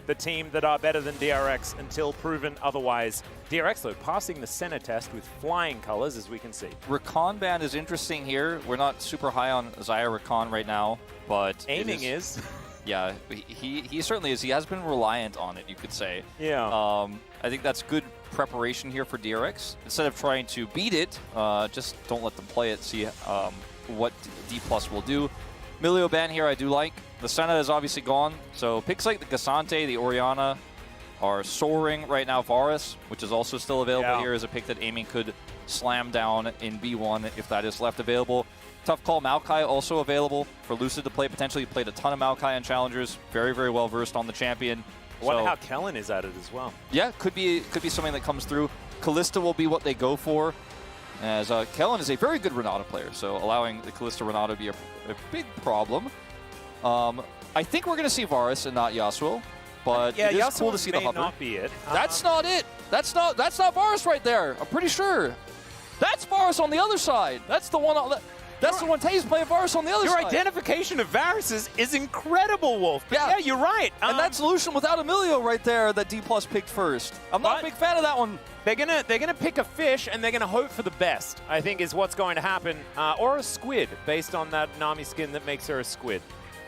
the team that are better than DRX until proven otherwise. DRX, though, passing the center test with flying colors, as we can see. Rakan ban is interesting here. We're not super high on Xayah Rakan right now, but aiming is. Yeah, he certainly is. He has been reliant on it, you could say. Yeah. I think that's good preparation here for DRX. Instead of trying to beat it, just don't let them play it, see what D+ will do. Milio ban here I do like. The Senna is obviously gone, so picks like the Cassante, the Orianna are soaring right now. Varus, which is also still available here, is a pick that Aiming could slam down in B1 if that is left available. Tough call, Maokai also available for Lucid to play potentially. He played a ton of Maokai in Challengers. Very, very well versed on the champion. I wonder how Kellen is at it as well. Yeah, could be something that comes through. Kalista will be what they go for, as Kellen is a very good Renata player, so allowing the Kalista Renata to be a big problem. I think we're going to see Varus and not Yasuo, but yeah, it is Yasuo cool to see the hover. Not be it. That's not it. That's not Varus right there. I'm pretty sure. That's Varus on the other side. That's the one. That's the one Taze playing Varus on the other side. Your identification of Varus is incredible, Wolf. But yeah, you're right. And that's Lucian without Emilio right there that D+ picked first. I'm not a big fan of that one. They're gonna pick a fish and they're gonna hope for the best, I think is what's going to happen. Or a squid, based on that Nami skin that makes her a squid.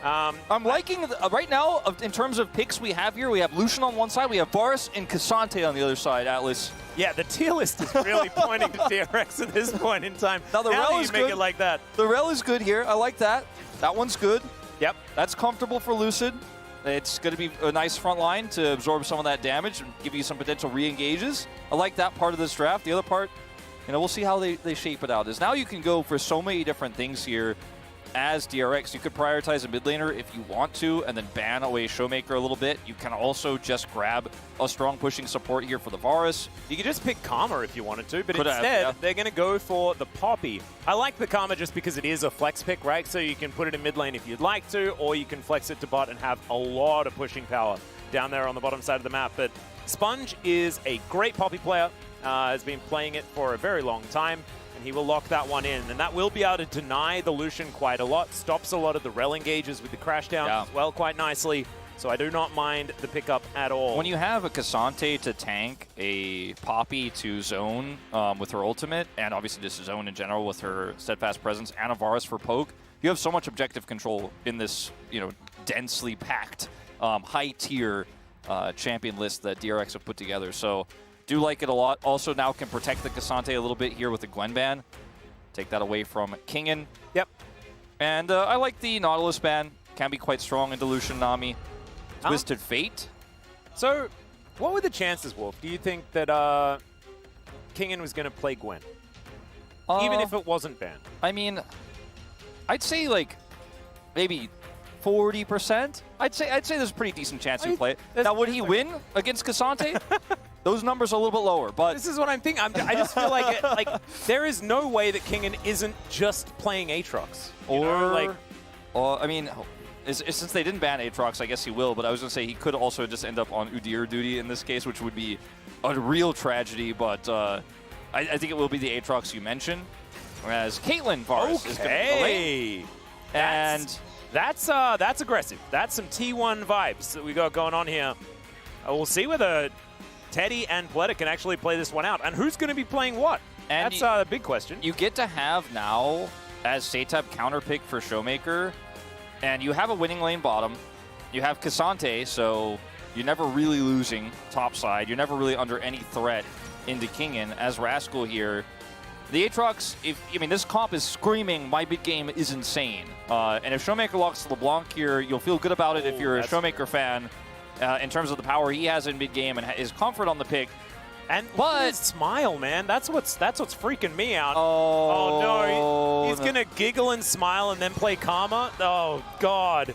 I'm liking, right now, in terms of picks we have here, we have Lucian on one side, we have Varus and Cassante on the other side, Atlas. Yeah, the tier list is really pointing to DRX at this point in time. Now the rel is make good. It like that. The rel is good here. I like that. That one's good. Yep. That's comfortable for Lucid. It's going to be a nice front line to absorb some of that damage and give you some potential re-engages. I like that part of this draft. The other part, we'll see how they shape it out. Is now you can go for so many different things here. As DRX, you could prioritize a mid laner if you want to, and then ban away Showmaker a little bit. You can also just grab a strong pushing support here for the Varus. You could just pick Karma if you wanted to, but instead, they're going to go for the Poppy. I like the Karma just because it is a flex pick, right? So you can put it in mid lane if you'd like to, or you can flex it to bot and have a lot of pushing power down there on the bottom side of the map. But Sponge is a great Poppy player, has been playing it for a very long time. And he will lock that one in. And that will be able to deny the Lucian quite a lot. Stops a lot of the rel engages with the crash down as well quite nicely. So I do not mind the pickup at all. When you have a Cassante to tank, a Poppy to zone with her ultimate, and obviously just zone in general with her steadfast presence, and a Varus for poke, you have so much objective control in this densely packed, high-tier champion list that DRX have put together. So do like it a lot. Also now can protect the Cassante a little bit here with the Gwen ban. Take that away from Kingen. Yep. And I like the Nautilus ban. Can be quite strong into Lucian Nami. Twisted Fate. So what were the chances, Wolf? Do you think that Kingen was going to play Gwen? Even if it wasn't banned? I mean, I'd say like maybe 40%. I'd say there's a pretty decent chance he'd play it. Now, would he win against Cassante? Those numbers are a little bit lower, but this is what I'm thinking. I just feel like there is no way that Kingen isn't just playing Aatrox. I mean, since they didn't ban Aatrox, I guess he will. But I was gonna say he could also just end up on Udyr duty in this case, which would be a real tragedy. But I think it will be the Aatrox you mentioned, whereas Caitlyn Varus is going to be the lane. And that's aggressive. That's some T1 vibes that we got going on here. We'll see whether Teddy and Pleta can actually play this one out. And who's going to be playing what? And that's the big question. You get to have now, as Satep counterpick for Showmaker, and you have a winning lane bottom. You have Cassante, so you're never really losing top side. You're never really under any threat into Kingen. As Rascal here, the Aatrox, this comp is screaming, my big game is insane. And if Showmaker locks LeBlanc here, you'll feel good about it if you're a Showmaker fan. In terms of the power he has in mid-game and his comfort on the pick. But his smile, man, that's what's freaking me out. Oh no, he's gonna giggle and smile and then play Karma. Oh God.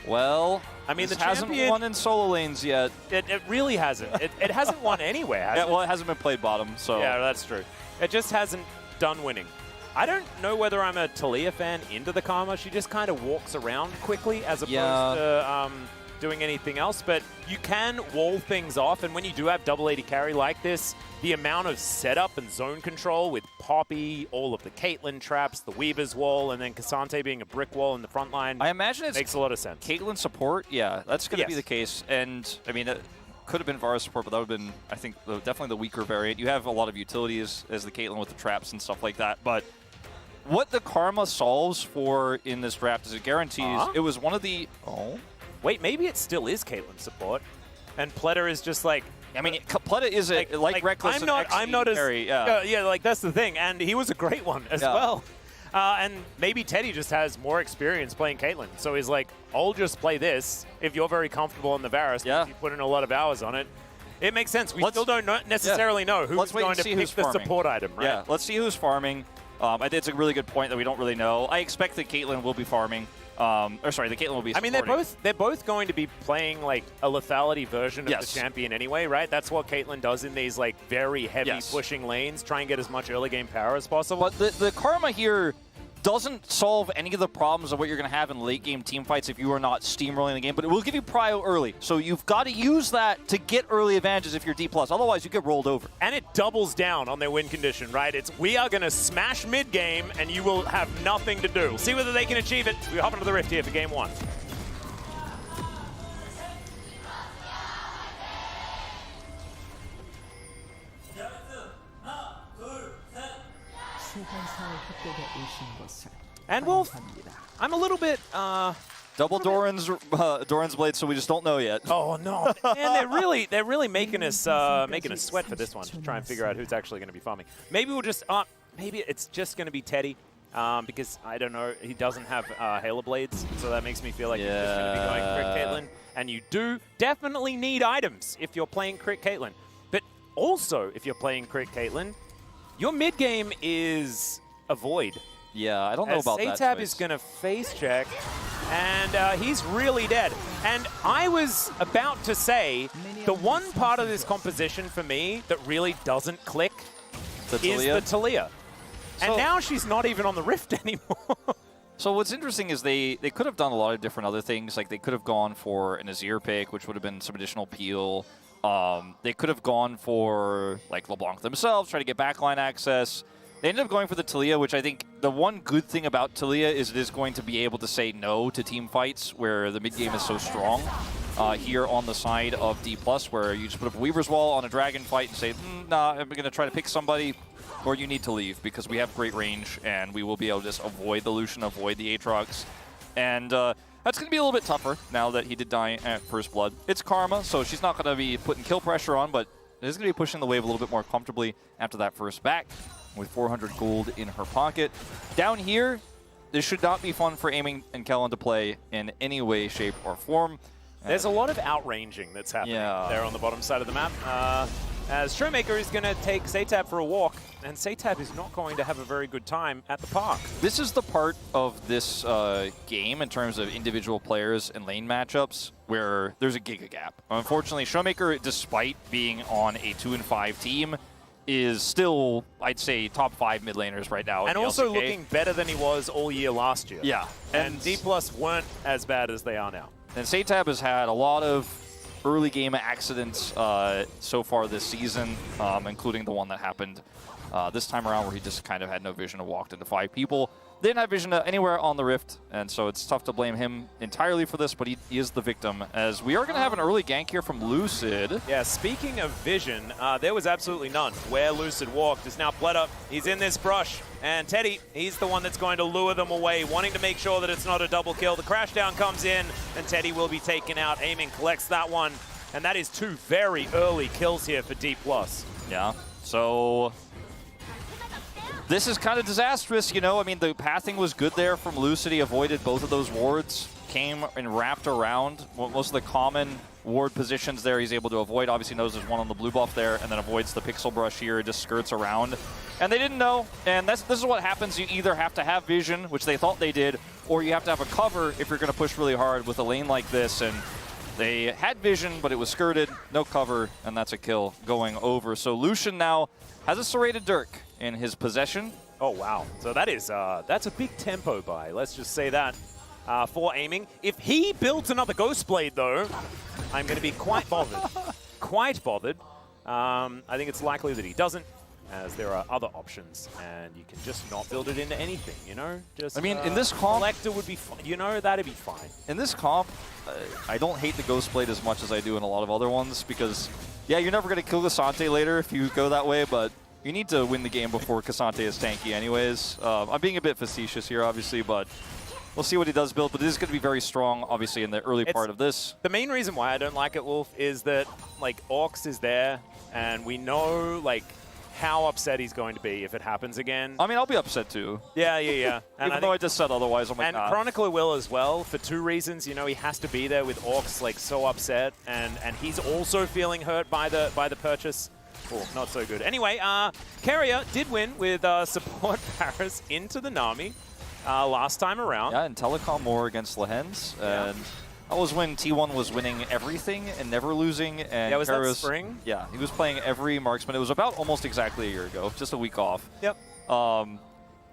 Well, I mean, this hasn't won in solo lanes yet. It really hasn't. It hasn't won anywhere, has it? Well, it hasn't been played bottom, so. Yeah, that's true. It just hasn't done winning. I don't know whether I'm a Talia fan into the Karma. She just kind of walks around quickly as opposed to doing anything else, but you can wall things off, and when you do have double AD carry like this, the amount of setup and zone control with Poppy, all of the Caitlyn traps, the Weaver's wall, and then Cassante being a brick wall in the front line, I imagine it makes a lot of sense. Caitlyn support, yeah, that's going to be the case. And, I mean, it could have been Vara support, but that would have been, I think, definitely the weaker variant. You have a lot of utilities as the Caitlyn with the traps and stuff like that, but what the Karma solves for in this draft is it guarantees it was one of the... Oh. Wait, maybe it still is Caitlyn support, and Pleta is just like... I mean, Pleta is like Reckless I'm not as... carry, yeah, like that's the thing, and he was a great one as well. And maybe Teddy just has more experience playing Caitlyn, so he's like, I'll just play this if you're very comfortable in the Varus, you put in a lot of hours on it. It makes sense. We still don't necessarily know who's going to pick the support item, right? Yeah, let's see who's farming. I think it's a really good point that we don't really know. I expect that Caitlyn will be farming. Or sorry, the Caitlyn will be supporting. I mean, they're both going to be playing like a lethality version of the champion anyway, right? That's what Caitlyn does in these like very heavy pushing lanes. Try and get as much early game power as possible. But the Karma here doesn't solve any of the problems of what you're going to have in late game team fights if you are not steamrolling the game, but it will give you prio early. So you've got to use that to get early advantages if you're D+. Otherwise, you get rolled over. And it doubles down on their win condition, right? It's we are going to smash mid game, and you will have nothing to do. We'll see whether they can achieve it. We hop into the Rift here for game one. And Wolf, I'm a little bit, double Doran's blade, so we just don't know yet. Oh no! And they're really making us sweat for this one to try and figure out who's actually going to be farming. Maybe we'll just maybe it's just going to be Teddy, because I don't know, he doesn't have Halo blades, so that makes me feel like he's just going to be going Crit Caitlyn. And you do definitely need items if you're playing Crit Caitlyn, but also if you're playing Crit Caitlyn, your mid game is a void. Yeah, I don't know about that. Satab is going to face check, and he's really dead. And I was about to say, the one part of this composition for me that really doesn't click is the Talia. And now she's not even on the Rift anymore. So what's interesting is they could have done a lot of different other things. Like they could have gone for an Azir pick, which would have been some additional peel. They could have gone for like LeBlanc themselves, try to get backline access. They ended up going for the Talia, which I think the one good thing about Talia is it is going to be able to say no to team fights where the mid game is so strong. Here on the side of D+, where you just put up a Weaver's Wall on a Dragon fight and say, nah, I'm going to try to pick somebody, or you need to leave because we have great range and we will be able to just avoid the Lucian, avoid the Aatrox. And that's going to be a little bit tougher now that he did die at First Blood. It's Karma, so she's not going to be putting kill pressure on, but it is going to be pushing the wave a little bit more comfortably after that first back, with 400 gold in her pocket. Down here, this should not be fun for Aiming and Kellen to play in any way, shape, or form. There's a lot of outranging that's happening there on the bottom side of the map. As Showmaker is going to take Satab for a walk, and Satab is not going to have a very good time at the park. This is the part of this game in terms of individual players and lane matchups where there's a giga gap. Unfortunately, Showmaker, despite being on a 2-5 team, is still, I'd say, top 5 mid laners right now. And also looking better than he was all year last year. Yeah. And D+ weren't as bad as they are now. And Satab has had a lot of early game accidents so far this season, including the one that happened this time around where he just kind of had no vision and walked into 5 people. They didn't have vision anywhere on the Rift, and so it's tough to blame him entirely for this, but he is the victim, as we are going to have an early gank here from Lucid. Yeah, speaking of vision, there was absolutely none. Where Lucid walked is now Pleta. He's in this brush, and Teddy, he's the one that's going to lure them away, wanting to make sure that it's not a double kill. The crashdown comes in, and Teddy will be taken out. Aiming collects that one, and that is 2 very early kills here for D+. Yeah, so this is kind of disastrous, you know. I mean, the pathing was good there from Lucid. He avoided both of those wards, came and wrapped around most of the common ward positions there. He's able to avoid. Obviously knows there's one on the blue buff there, and then avoids the pixel brush here, just skirts around. And they didn't know, and this is what happens. You either have to have vision, which they thought they did, or you have to have a cover if you're going to push really hard with a lane like this. And they had vision, but it was skirted, no cover, and that's a kill going over. So Lucian now has a serrated Dirk in his possession. Oh, wow. So that is that's a big tempo buy. Let's just say that. for aiming. If he builds another Ghost Blade, though, I'm going to be quite bothered. Quite bothered. I think it's likely that he doesn't, as there are other options, and you can just not build it into anything, you know? Just, I mean, in this comp... Collector would be fine, you know, that'd be fine. In this comp, I don't hate the Ghost Blade as much as I do in a lot of other ones, because, yeah, you're never going to kill Cassante later if you go that way, but you need to win the game before Cassante is tanky anyways. I'm being a bit facetious here, obviously, but we'll see what he does build, but it is going to be very strong, obviously, in the early part of this. The main reason why I don't like it, Wolf, is that, like, Orcs is there, and we know, like, how upset he's going to be if it happens again. I mean, I'll be upset too. Yeah. And even though I just said otherwise, I'm like, and Chronicler will as well, for two reasons. You know, he has to be there with Orcs, like, so upset, and he's also feeling hurt by the purchase. Oh, not so good. Anyway, Carrier did win with support Paris into the Nami last time around. Yeah, and Telecom more against LeagueofLegends. And that was when T1 was winning everything and never losing. And yeah, was that spring? Yeah, he was playing every marksman. It was about almost exactly a year ago, just a week off. Yep.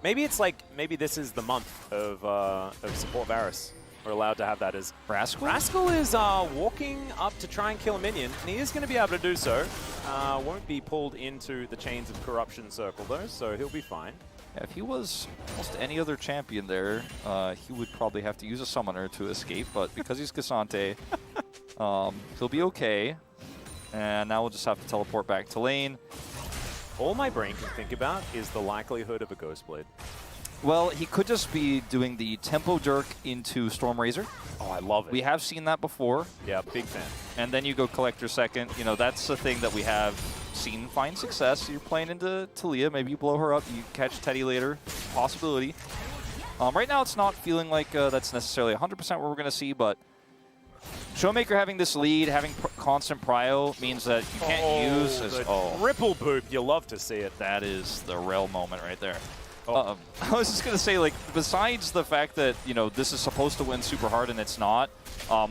Maybe it's like, maybe this is the month of support Varus. We're allowed to have that as Rascal? Rascal is walking up to try and kill a minion, and he is going to be able to do so. Won't be pulled into the Chains of Corruption circle, though, so he'll be fine. Yeah, if he was almost any other champion there, he would probably have to use a summoner to escape, but because he's Cassante, he'll be okay. And now we'll just have to teleport back to lane. All my brain can think about is the likelihood of a Ghost Blade. Well, he could just be doing the Tempo Dirk into Storm Razor. Oh, I love it. We have seen that before. Yeah, big fan. And then you go Collector second. You know, that's the thing that we have seen find success. You're playing into Talia. Maybe you blow her up. You catch Teddy later. Possibility. Right now, it's not feeling like that's necessarily 100% what we're going to see, but Showmaker having this lead, having constant prio, means that you can't use as... Triple boop. You love to see it. That is the Rel moment right there. I was just going to say, like, besides the fact that, you know, this is supposed to win super hard and it's not,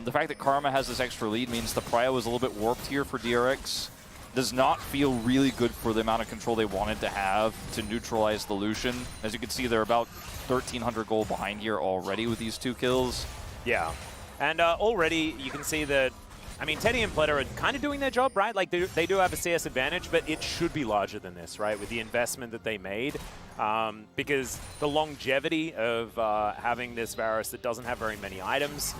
the fact that Karma has this extra lead means the prio is a little bit warped here for DRX. Does not feel really good for the amount of control they wanted to have to neutralize the Lucian. As you can see, they're about 1,300 gold behind here already with these 2 kills. Yeah. And already you can see that, I mean, Teddy and Pleta are kind of doing their job, right? Like, they do have a CS advantage, but it should be larger than this, right? With the investment that they made. Because the longevity of having this Varus that doesn't have very many items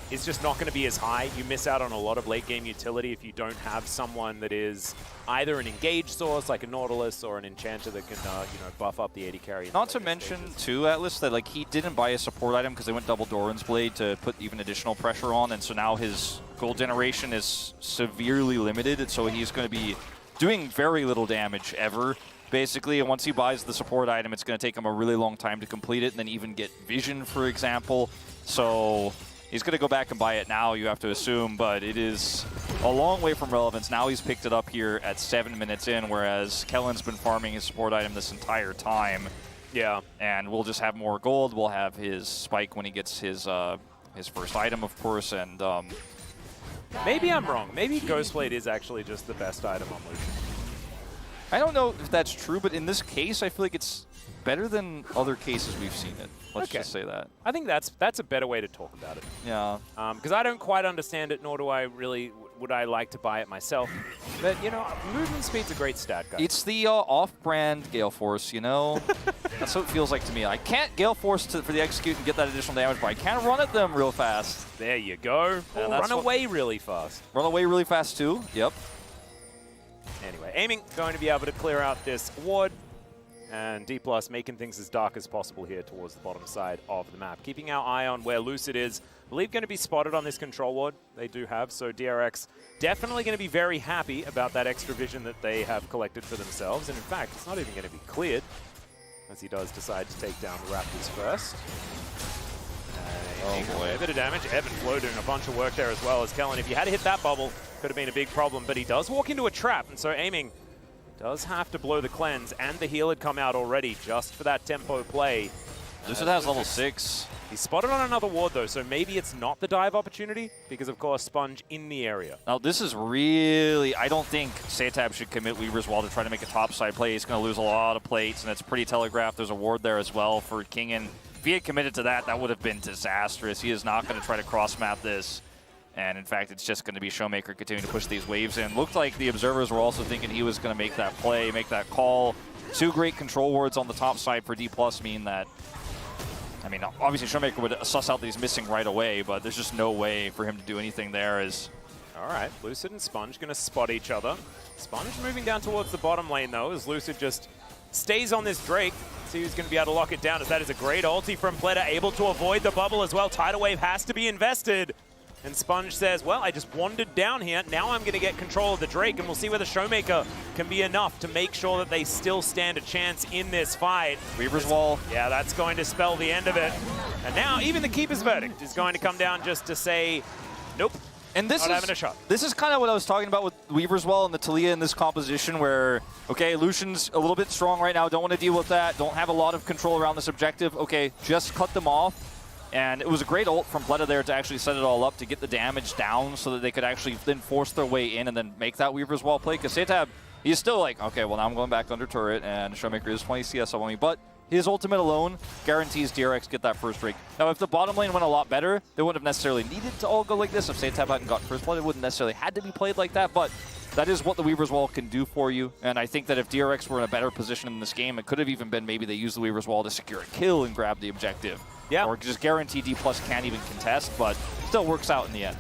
is just not going to be as high. You miss out on a lot of late game utility if you don't have someone that is either an engaged source like a Nautilus or an enchanter that can you know, buff up the 80 carry. Not to mention too, Atlas, that like he didn't buy a support item because they went double Doran's Blade to put even additional pressure on, and so now his gold generation is severely limited, and so he's going to be doing very little damage ever. Basically, and once he buys the support item, it's going to take him a really long time to complete it, and then even get vision, for example. So he's going to go back and buy it now, you have to assume, but it is a long way from relevance. Now he's picked it up here at 7 minutes in, whereas Kellen's been farming his support item this entire time. Yeah. And we'll just have more gold. We'll have his spike when he gets his first item, of course, and... maybe I'm wrong. Maybe Ghostblade is actually just the best item on Lucian. I don't know if that's true, but in this case, I feel like it's better than other cases we've seen it. Let's just say that. I think that's a better way to talk about it. Yeah. Because I don't quite understand it, nor do I really, would I like to buy it myself. But, you know, movement speed's a great stat, guys. It's the off-brand Gale Force, you know? That's what it feels like to me. I can't Gale Force for the execute and get that additional damage, but I can run at them real fast. There you go. Run away really fast. Run away really fast, too. Yep. Anyway, aiming, going to be able to clear out this ward, and D+ making things as dark as possible here towards the bottom side of the map. Keeping our eye on where Lucid is. I believe going to be spotted on this control ward. They do have, so DRX definitely going to be very happy about that extra vision that they have collected for themselves. And in fact, it's not even going to be cleared, as he does decide to take down the Raptors first. Oh boy. A bit of damage. Evan Flo doing a bunch of work there as well as Kellen. If you had hit that bubble, could have been a big problem, but he does walk into a trap, and so aiming does have to blow the cleanse, and the heal had come out already just for that tempo play. Lucid has level 6. He's spotted on another ward though, so maybe it's not the dive opportunity, because of course Sponge in the area. Now this is really, I don't think Satab should commit Weaver's Wall to try to make a topside play. He's going to lose a lot of plates, and it's pretty telegraphed. There's a ward there as well for Kingen. If he had committed to that, that would have been disastrous. He is not going to try to cross-map this. And in fact, it's just going to be Showmaker continuing to push these waves in. Looked like the observers were also thinking he was going to make that play, make that call. 2 great control wards on the top side for D+ mean that, I mean, obviously Showmaker would suss out that he's missing right away, but there's just no way for him to do anything there. All right, Lucid and Sponge going to spot each other. Sponge moving down towards the bottom lane, though, as Lucid just stays on this Drake. See who's going to be able to lock it down, as that is a great ulti from Pleta, able to avoid the bubble as well. Tidal Wave has to be invested. And Sponge says, well, I just wandered down here. Now I'm going to get control of the Drake, and we'll see whether Showmaker can be enough to make sure that they still stand a chance in this fight. Weaver's Wall. Yeah, that's going to spell the end of it. And now even the Keeper's Verdict is going to come down just to say, nope. And this not having a shot. This is kind of what I was talking about with Weaver's Wall and the Taliyah in this composition where, okay, Lucian's a little bit strong right now, don't want to deal with that, don't have a lot of control around this objective. Okay, just cut them off. And it was a great ult from Pleta there to actually set it all up to get the damage down so that they could actually then force their way in and then make that Weaver's Wall play. Because Setab, he's still like, okay, well now I'm going back under turret and Showmaker is 20 CS up on me. But his ultimate alone guarantees DRX get that first Drake. Now, if the bottom lane went a lot better, they wouldn't have necessarily needed to all go like this. If Setab hadn't got first blood, it wouldn't necessarily had to be played like that. But that is what the Weaver's Wall can do for you. And I think that if DRX were in a better position in this game, it could have even been maybe they used the Weaver's Wall to secure a kill and grab the objective. Yeah. Or just guarantee D+ can't even contest, but still works out in the end.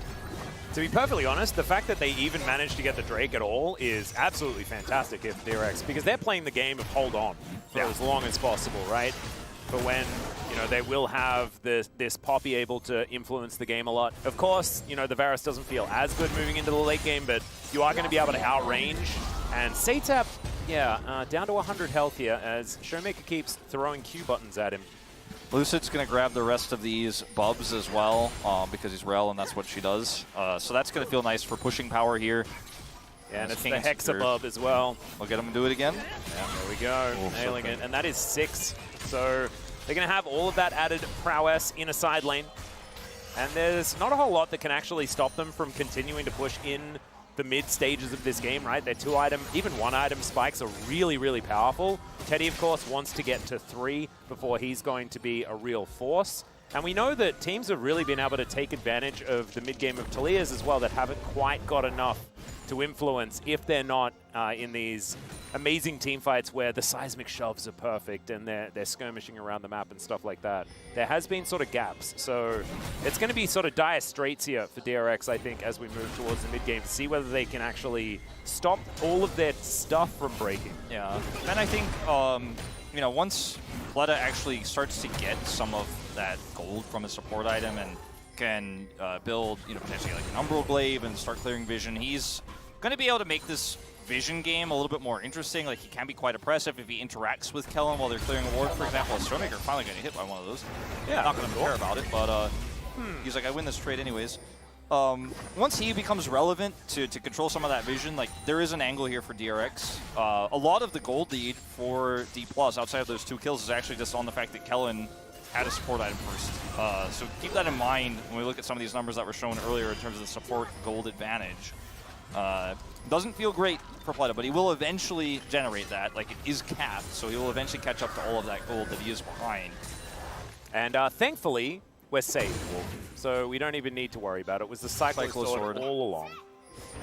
To be perfectly honest, the fact that they even managed to get the Drake at all is absolutely fantastic if DRX, because they're playing the game of hold on for as long as possible, right? But when, you know, they will have this Poppy able to influence the game a lot. Of course, you know, the Varus doesn't feel as good moving into the late game, but you are going to be able to outrange. And Setab, down to 100 health here as Showmaker keeps throwing Q buttons at him. Lucid's going to grab the rest of these bubs as well because he's Rel and that's what she does. So that's going to feel nice for pushing power here. Yeah, and it's the Hexa bub as well. We'll get him to do it again. Yeah, there we go. Nailing it. And that is 6. So they're going to have all of that added prowess in a side lane. And there's not a whole lot that can actually stop them from continuing to push in the mid stages of this game, right? Their 2-item, even 1-item spikes are really, really powerful. Teddy, of course, wants to get to 3 before he's going to be a real force. And we know that teams have really been able to take advantage of the mid-game of Taliyah's as well that haven't quite got enough to influence if they're not in these amazing team fights where the seismic shoves are perfect and they're skirmishing around the map and stuff like that. There has been sort of gaps. So it's going to be sort of dire straits here for DRX, I think, as we move towards the mid-game to see whether they can actually stop all of their stuff from breaking. Yeah, and I think, you know, once Pleta actually starts to get some of that gold from a support item and can build, you know, potentially like an Umbral Glaive and start clearing vision, he's going to be able to make this vision game a little bit more interesting. Like, he can be quite oppressive if he interacts with Kellen while they're clearing a ward, for example. Showmaker finally getting hit by one of those. Yeah, not going to care about it, but he's like, I win this trade anyways. Once he becomes relevant to control some of that vision, like, there is an angle here for DRX. A lot of the gold lead for D+, outside of those 2 kills, is actually just on the fact that Kellen had a support item first. So keep that in mind when we look at some of these numbers that were shown earlier in terms of the support gold advantage. Doesn't feel great for Pleta, but he will eventually generate that. Like, it is capped, so he will eventually catch up to all of that gold that he is behind. And thankfully, we're safe, so we don't even need to worry about it. It was the Cyclo Sword all along.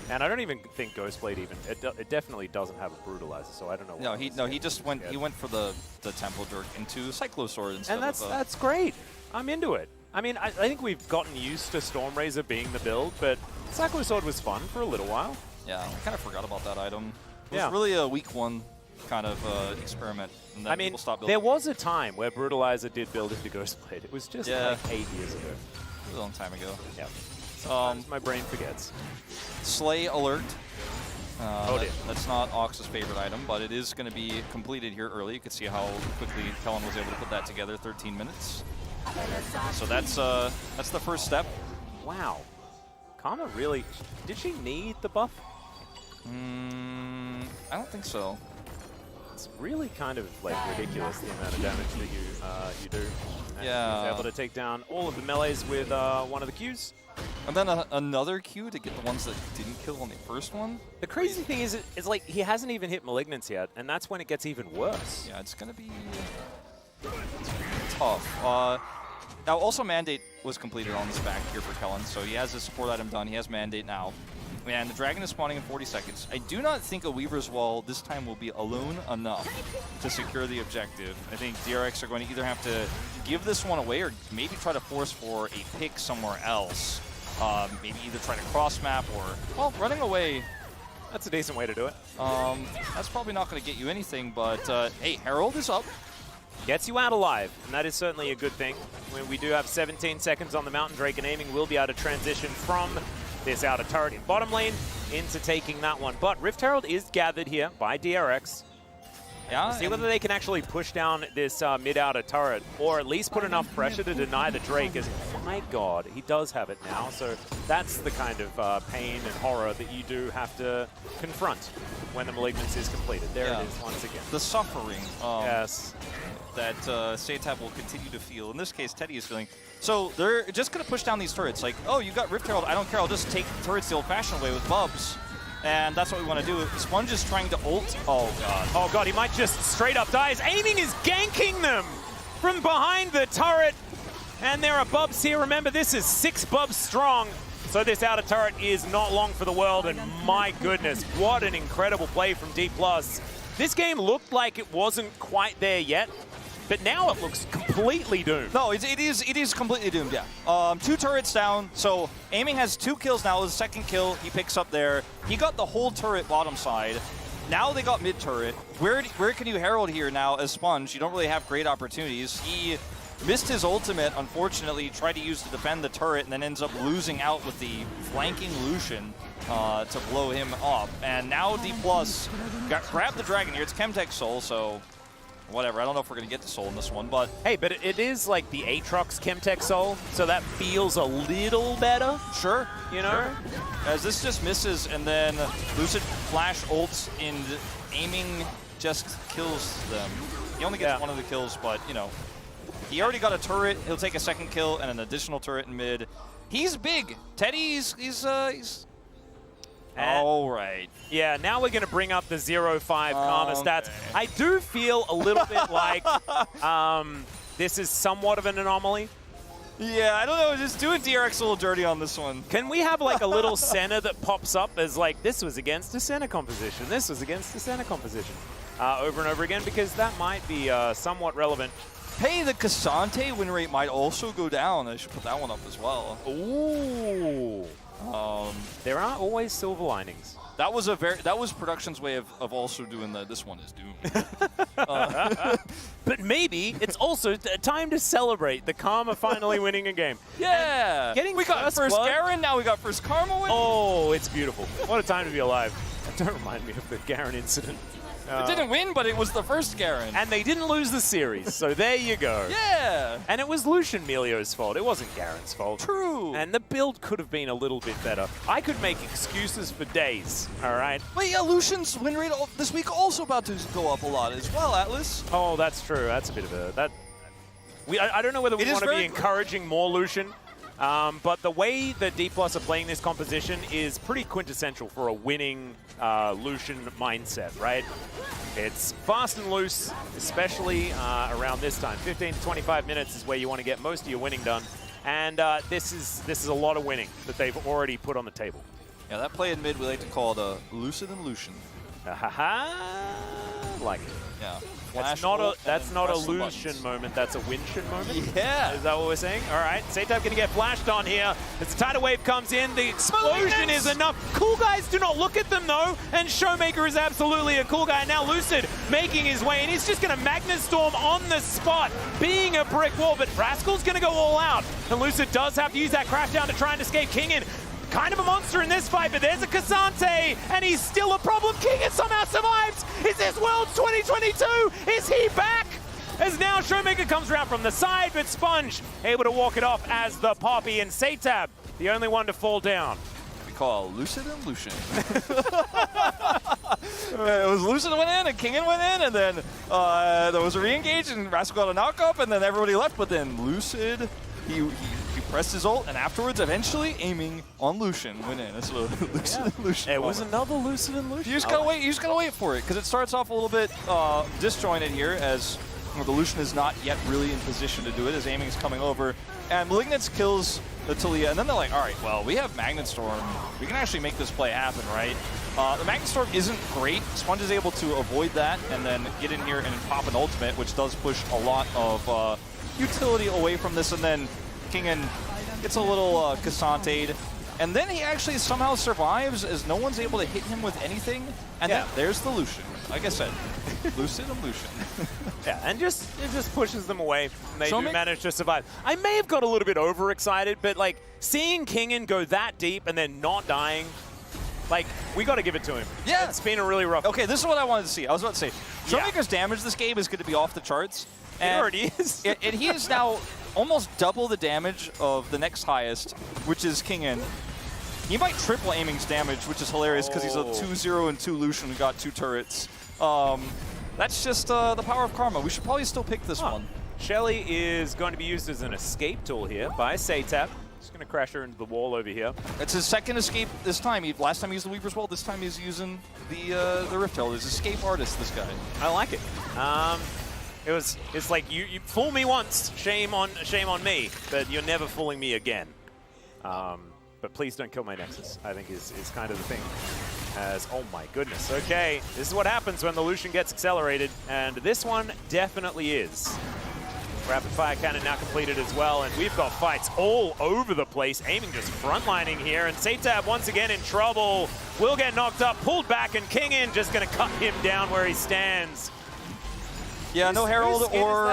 And I don't even think Ghostblade even, it definitely doesn't have a Brutalizer, so I don't know. He just went, he went for the Tempo Jerk into Cyclo Sword instead of... And that's great. I'm into it. I mean, I think we've gotten used to Stormrazor being the build, but Cyclo Sword was fun for a little while. Yeah, I kind of forgot about that item. It was really a week 1 kind of experiment. And then I mean, there was a time where Brutalizer did build into Ghostblade. It was just like 8 years ago. It was a long time ago. Yeah. Sometimes my brain forgets. Slay alert. That's not Ox's favorite item, but it is going to be completed here early. You can see how quickly Kellen was able to put that together, 13 minutes. So that's the first step. Wow. Karma really... Did she need the buff? I don't think so. It's really kind of like ridiculous the amount of damage that you do. And yeah. He's able to take down all of the melees with one of the Qs. And then another Q to get the ones that didn't kill on the first one. The crazy thing is, it's like he hasn't even hit Malignance yet, and that's when it gets even worse. Yeah, it's going to be tough. Now, also Mandate was completed on this back here for Kellen, so he has his support item done. He has Mandate now. And the Dragon is spawning in 40 seconds. I do not think a Weaver's Wall this time will be alone enough to secure the objective. I think DRX are going to either have to give this one away or maybe try to force for a pick somewhere else. Maybe either try to cross map or, well, running away. That's a decent way to do it. That's probably not going to get you anything, but hey, Herald is up. Gets you out alive, and that is certainly a good thing. When we do have 17 seconds on the Mountain Drake, and Aiming will be able to transition from this outer turret in bottom lane into taking that one. But Rift Herald is gathered here by DRX. Yeah, see whether they can actually push down this mid-outer turret, or at least put enough pressure to deny the Drake, as, my god, he does have it now. So that's the kind of pain and horror that you do have to confront when the Malignancy is completed. There it is once again. The suffering. Yes. That Seitab will continue to feel. In this case, Teddy is feeling. So they're just going to push down these turrets. Like, oh, you got Rift Herald. I don't care. I'll just take turrets the old-fashioned way with Bubs. And that's what we want to do. Sponge is trying to ult. Oh, God. Oh, God, he might just straight up die. Aiming is ganking them from behind the turret. And there are Bubs here. Remember, this is 6 Bubs strong. So this outer turret is not long for the world. And my goodness, what an incredible play from D+. This game looked like it wasn't quite there yet. But now it looks completely doomed. No, it is completely doomed, yeah. 2 turrets down, so Aiming has 2 kills now. His second kill he picks up there. He got the whole turret bottom side. Now they got mid turret. Where can you Herald here now as Sponge? You don't really have great opportunities. He missed his ultimate, unfortunately, tried to use to defend the turret, and then ends up losing out with the flanking Lucian to blow him up. And now D+ grabbed the Dragon here. It's Chemtech Soul, so whatever. I don't know if we're going to get the Soul in this one, but hey, but it is like the Aatrox Chemtech Soul, so that feels a little better. Sure. You know? Sure. As this just misses, and then Lucid flash ults, and Aiming just kills them. He only gets one of the kills, but, you know, he already got a turret. He'll take a second kill and an additional turret in mid. He's big. Teddy's all right. Yeah, now we're going to bring up the 0-5 Karma stats. I do feel a little bit like this is somewhat of an anomaly. Yeah, I don't know. Just doing DRX a little dirty on this one. Can we have like a little center that pops up as like, this was against a center composition, this was against a center composition, over and over again, because that might be somewhat relevant. Hey, the Cassante win rate might also go down. I should put that one up as well. Ooh. There are always silver linings. That was production's way of also doing this one is doomed. But maybe it's also time to celebrate the Karma finally winning a game. Yeah. We got first Garen, now we got first Karma win. Oh, it's beautiful. What a time to be alive. Don't remind me of the Garen incident. It didn't win, but it was the first Garen. And they didn't lose the series, so there you go. Yeah. And it was Lucian Melio's fault. It wasn't Garen's fault. True. And the build could have been a little bit better. I could make excuses for days, all right? Wait, yeah, Lucian's win rate this week also about to go up a lot as well, Atlas. Oh, that's true. That's a bit of a... I don't know whether we want to be encouraging more Lucian, but the way that D+ are playing this composition is pretty quintessential for a winning Lucian mindset, right? It's fast and loose, especially around this time. 15 to 25 minutes is where you want to get most of your winning done. And this is a lot of winning that they've already put on the table. Yeah, that play in mid we like to call it a Lucid and Lucian. Like it. Yeah. That's not a Lucian moment, that's a Winshin moment? Yeah. Is that what we're saying? All right, Seitab going to get flashed on here. As the tidal wave comes in, the explosion is enough. Cool guys do not look at them, though, and Showmaker is absolutely a cool guy. Now Lucid making his way, and he's just going to Magnet Storm on the spot, being a brick wall, but Rascal's going to go all out. And Lucid does have to use that crash down to try and escape Kingin. Kind of a monster in this fight, but there's a Cassante, and he's still a problem. Kingin somehow survives. Is this Worlds 2022? Is he back? As now Showmaker comes around from the side, but Sponge able to walk it off as the Poppy, and Seitab, the only one to fall down. We call Lucid and Lucian. It was Lucid went in, and Kingin went in, and then there was a re-engage, and Rascal got a knock-up, and then everybody left, but then Lucid, he pressed his ult, and afterwards, eventually, Aiming on Lucian went in. That's what Lucid and Lucian. It was another Lucid and Lucian. You just gotta wait. You just gotta wait for it, because it starts off a little bit disjointed here, as The Lucian is not yet really in position to do it as aiming is coming over. And Malignance kills the Talia, and then they're like, all right, well, we have Magnet Storm. We can actually make this play happen, right? The Magnet Storm isn't great. Sponge is able to avoid that and then get in here and pop an ultimate, which does push a lot of utility away from this. And then Kingen gets a little Cassante. And then he actually somehow survives as no one's able to hit him with anything. And then there's the Lucian. Like I said, Lucid and Lucian. Yeah, and it just pushes them away. And they do manage to survive. I may have got a little bit overexcited, but like seeing Kingen go that deep and then not dying, like we got to give it to him. Yeah, it's been a really rough. Okay, this is what I wanted to see. I was about to say, Showmaker's damage this game is going to be off the charts. And it already is. And he is now almost double the damage of the next highest, which is Kingen. He might triple Aiming's damage, which is hilarious because he's a 2-0 and 2 Lucian who got 2 turrets. That's just the power of karma. We should probably still pick this one. Shelly is going to be used as an escape tool here by Satap. Just going to crash her into the wall over here. It's his second escape this time. Last time he used the Weaver's Wall. This time he's using the Rift Herald. He's an escape artist, this guy. I like it. It's like you fool me once, shame on me, but you're never fooling me again. But please don't kill my Nexus, I think is kind of the thing. As, oh my goodness, okay. This is what happens when the Lucian gets accelerated, and this one definitely is. Rapid fire cannon now completed as well, and we've got fights all over the place. Aiming just frontlining here, and Satap once again in trouble. Will get knocked up, pulled back, and Kingen just gonna cut him down where he stands. Yeah, no Herald or...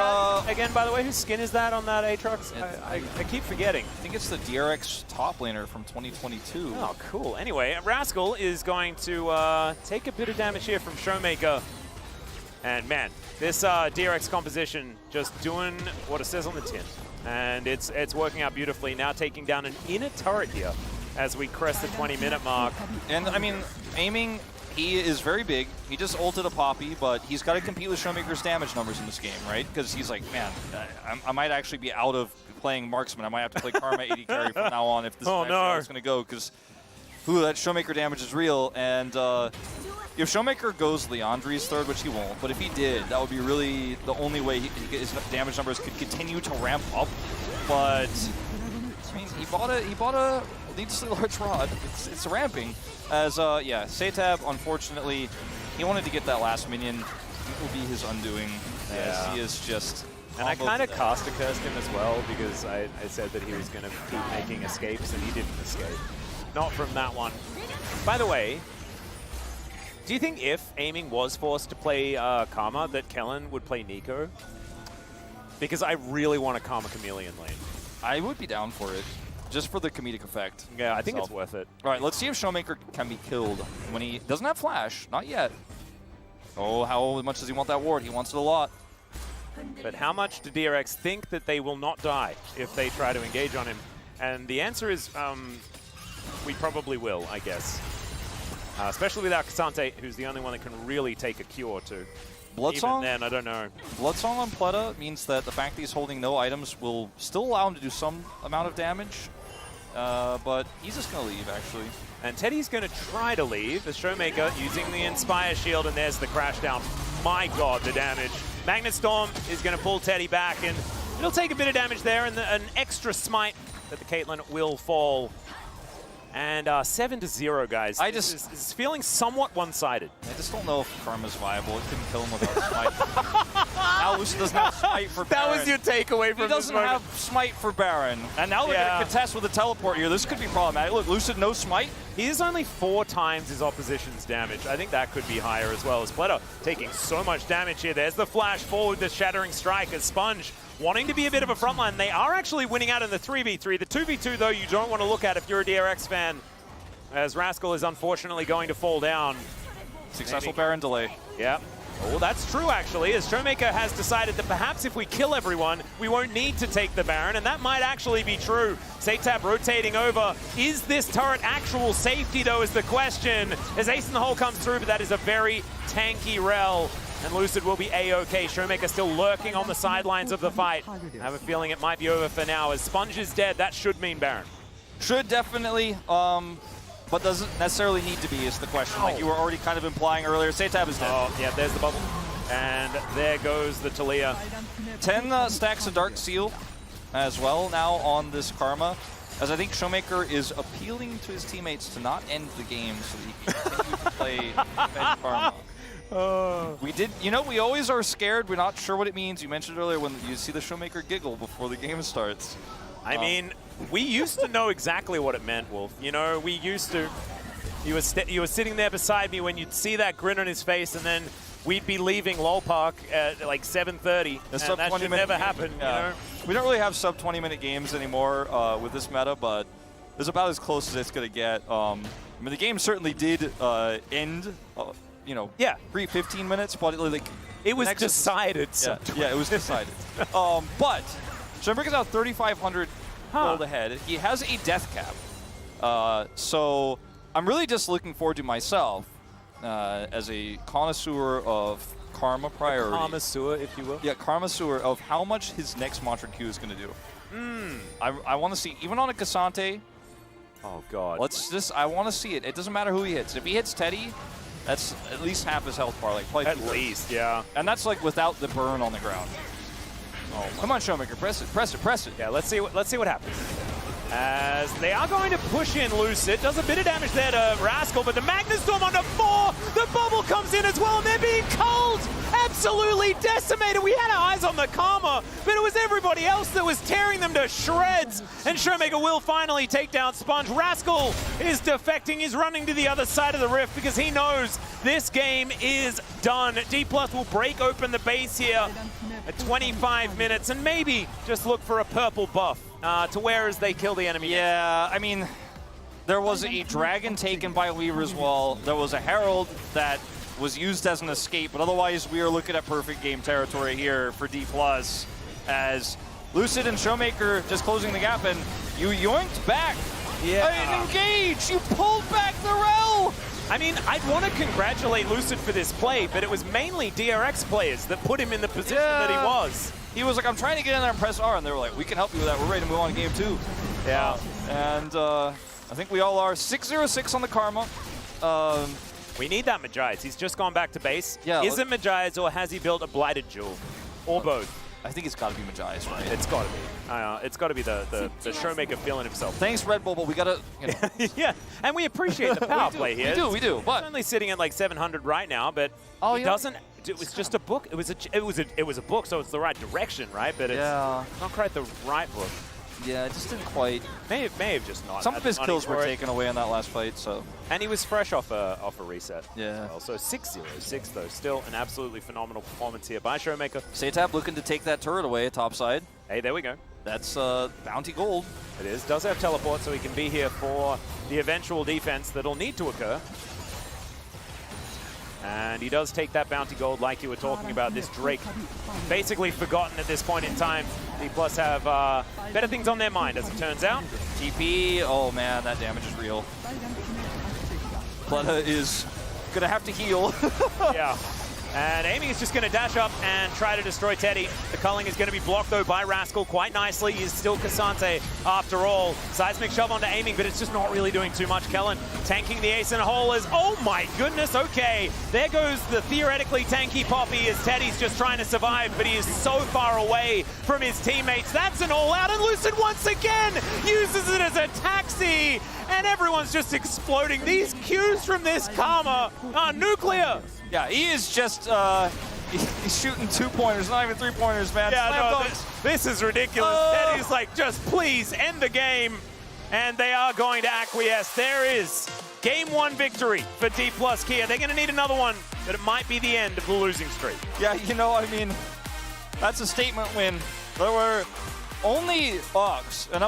Again, by the way, whose skin is that on that Aatrox? I keep forgetting. I think it's the DRX top laner from 2022. Oh, cool. Anyway, Rascal is going to take a bit of damage here from Showmaker. And man, this DRX composition just doing what it says on the tin. And it's working out beautifully. Now taking down an inner turret here as we crest the 20-minute mark. And, I mean, Aiming... He is very big. He just ulted a Poppy, but he's got to compete with Showmaker's damage numbers in this game, right? Because he's like, man, I might actually be out of playing Marksman. I might have to play Karma 80 carry from now on if this is how it's going to go. Because, that Showmaker damage is real. And if Showmaker goes Leandri's third, which he won't, but if he did, that would be really the only way his damage numbers could continue to ramp up. But, I mean, he bought a needlessly large rod. It's ramping. As, Satap, unfortunately, he wanted to get that last minion. It will be his undoing, as he is just... And I kind of caster cursed him as well, because I said that he was going to keep making escapes, and he didn't escape. Not from that one. By the way, do you think if Aiming was forced to play Karma, that Kellen would play Nico? Because I really want a Karma Chameleon lane. I would be down for it. Just for the comedic effect. Yeah, I think it's worth it. All right, let's see if Showmaker can be killed when he doesn't have Flash. Not yet. Oh, how much does he want that ward? He wants it a lot. But how much do DRX think that they will not die if they try to engage on him? And the answer is, we probably will, I guess. Especially without Cassante, who's the only one that can really take a cure to. Bloodsong? Even then, I don't know. Bloodsong on Pleta means that the fact that he's holding no items will still allow him to do some amount of damage. But he's just going to leave, actually. And Teddy's going to try to leave as Showmaker using the Inspire Shield, and there's the crash down. My god, the damage. Magnet Storm is going to pull Teddy back, and it'll take a bit of damage there, and an extra smite that the Caitlyn will fall. And 7-0, guys. This is feeling somewhat one-sided. I just don't know if Karma's viable. It couldn't kill him without Smite. Now Lucian doesn't have Smite for Baron. That was your takeaway from this moment. He doesn't have Smite for Baron. And now they're going to contest with a teleport here. This could be problematic. Look, Lucian, no Smite. He is only 4 times his opposition's damage. I think that could be higher as well. As Pleto taking so much damage here. There's the flash forward, the Shattering Strike as Sponge wanting to be a bit of a frontline. They are actually winning out in the 3v3. The 2v2, though, you don't want to look at if you're a DRX fan, as Rascal is unfortunately going to fall down. Successful Baron delay. Yeah. Oh, that's true, actually, as Showmaker has decided that perhaps if we kill everyone, we won't need to take the Baron, and that might actually be true. Satap rotating over. Is this turret actual safety, though, is the question, as Ace in the Hole comes through, but that is a very tanky Rel, and Lucid will be A-OK. Showmaker still lurking on the sidelines of the fight. I have a feeling it might be over for now, as Sponge is dead. That should mean Baron. Should definitely, but doesn't necessarily need to be is the question, like you were already kind of implying earlier. Satap is dead. Oh, yeah, there's the bubble. And there goes the Talia. 10 stacks of Dark Seal as well now on this Karma, as I think Showmaker is appealing to his teammates to not end the game so that he can continue to play defend Karma. We did, you know, we always are scared. We're not sure what it means. You mentioned earlier when you see the Showmaker giggle before the game starts. I mean, we used to know exactly what it meant, Wolf. You know, we used to. You were sitting there beside me when you'd see that grin on his face, and then we'd be leaving LOL Park at like 7:30, and that should never happen. Yeah. You know? We don't really have sub 20-minute games anymore with this meta, but it's about as close as it's going to get. I mean, the game certainly did end, you know, pre-15 minutes, but it was decided. Yeah, it was decided. But Showmaker's out 3,500 gold ahead. He has a death cap, so I'm really just looking forward to myself as a connoisseur of Karma priority. Connoisseur, if you will. Yeah, connoisseur of how much his next mantra Q is going to do. I want to see, even on a Cassante. Oh, God. I want to see it. It doesn't matter who he hits. If he hits Teddy, that's at least half his health bar. Like, probably at least, yeah. And that's like without the burn on the ground. Oh, come on, Showmaker, press it, press it, press it. Yeah, let's see what happens. As they are going to push in Lucid. Does a bit of damage there to Rascal, but the Magnus Storm onto 4. The bubble comes in as well, and they're being culled. Absolutely decimated. We had our eyes on the Karma, but it was everybody else that was tearing them to shreds. And Showmaker will finally take down Sponge. Rascal is defecting. He's running to the other side of the rift because he knows this game is done. D+ will break open the base here at 25 minutes and maybe just look for a purple buff to wear as they kill the enemy. Yeah, I mean, there was a dragon taken by Weaver's Wall. There was a Herald that was used as an escape, but otherwise we are looking at perfect game territory here for D+, as Lucid and Showmaker just closing the gap, and you yoinked back. Yeah. Engage! You pulled back the Rel! I mean, I'd want to congratulate Lucid for this play, but it was mainly DRX players that put him in the position that he was. He was like, I'm trying to get in there and press R, and they were like, we can help you with that. We're ready to move on to game 2. Yeah. And I think we all are. 6-0-6 on the Karma. We need that Magi's. He's just gone back to base. Yeah, Is it Magi's, or has he built a Blighted Jewel? Or both? I think it's got to be Magi's, right? It's got to be. It's got to be the Showmaker feeling himself. Thanks, Red Bull, but we got to, you know. Yeah, and we appreciate the power play here. We do. But he's only sitting at like 700 right now, but he doesn't. It was just a book. It was a book, so it's the right direction, right? But it's not quite the right book. Yeah, it just didn't quite. May have just not. Some of his kills were taken away in that last fight, so. And he was fresh off a reset. Yeah. Well. So 6-0-6 though, still an absolutely phenomenal performance here by Showmaker. Satap looking to take that turret away at top side. Hey, there we go. That's bounty gold. It is. Does have teleport, so he can be here for the eventual defense that'll need to occur. And he does take that bounty gold like you were talking about. This Drake basically forgotten at this point in time. D+ have better things on their mind, as it turns out. TP, oh man, that damage is real. Pleta is going to have to heal. Yeah. And Amy is just going to dash up and try to destroy Teddy. The culling is going to be blocked, though, by Rascal quite nicely. He is still Cassante after all. Seismic shove onto aiming, but it's just not really doing too much. Kellen tanking the ace in a hole is, oh my goodness, okay. There goes the theoretically tanky Poppy as Teddy's just trying to survive, but he is so far away from his teammates. That's an all-out, and Lucid once again uses it as a taxi, and everyone's just exploding. These Qs from this Karma are nuclear. Yeah, he is just, he's shooting 2-pointers, not even 3-pointers, man. Yeah, no, this is ridiculous. Teddy's like, just please end the game. And they are going to acquiesce. There is game 1 victory for D+ Kia. They're going to need another one, but it might be the end of the losing streak. Yeah, you know, I mean, that's a statement win. There were only Ox, and